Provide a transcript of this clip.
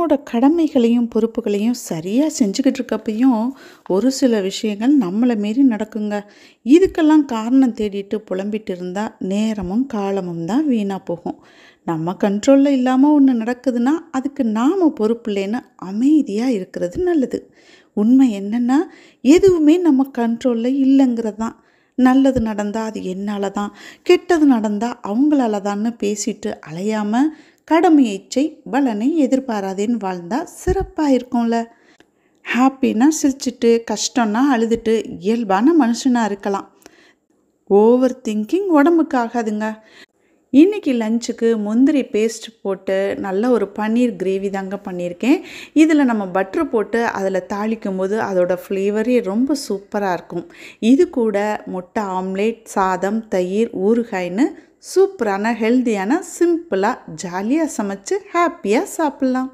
நம்மளோட கடமைகளையும் பொறுப்புகளையும் சரியாக செஞ்சுக்கிட்டு இருக்கப்பையும் ஒரு சில விஷயங்கள் நம்மளை மீறி நடக்குங்க. இதுக்கெல்லாம் காரணம் தேடிட்டு புலம்பிட்டு இருந்தால் நேரமும் காலமும் தான் வீணாக போகும். நம்ம கண்ட்ரோலில் இல்லாமல் ஒன்று நடக்குதுன்னா அதுக்கு நாம் பொறுப்பு இல்லைன்னு அமைதியாக இருக்கிறது நல்லது. உண்மை என்னென்னா எதுவுமே நம்ம கண்ட்ரோலில் இல்லைங்கிறது தான். நல்லது நடந்தால் அது என்னால் தான், கெட்டது நடந்தால் அவங்களால தான்னு பேசிட்டு அலையாமல் கடமையை செய், பலனை எதிர்பாராதேன்னு வாழ்ந்தா சிறப்பாக இருக்கும்ல. ஹாப்பினா சிரிச்சிட்டு, கஷ்டம்னா அழுதுட்டு இயல்பான மனுஷனாக இருக்கலாம். ஓவர் திங்கிங் உடம்புக்கு ஆகாதுங்க. இன்றைக்கி லஞ்சுக்கு முந்திரி பேஸ்ட் போட்டு நல்ல ஒரு பன்னீர் கிரேவி தாங்க பண்ணியிருக்கேன். இதில் நம்ம பட்டர் போட்டு அதில் தாளிக்கும் போது அதோடய ஃப்ளேவரே ரொம்ப சூப்பராக இருக்கும். இது கூட முட்டை ஆம்லேட், சாதம், தயிர், ஊறுகாய்னு சூப்பரான ஹெல்த்தியான சிம்பிளாக ஜாலியாக சமைச்சு ஹாப்பியாக சாப்பிட்லாம்.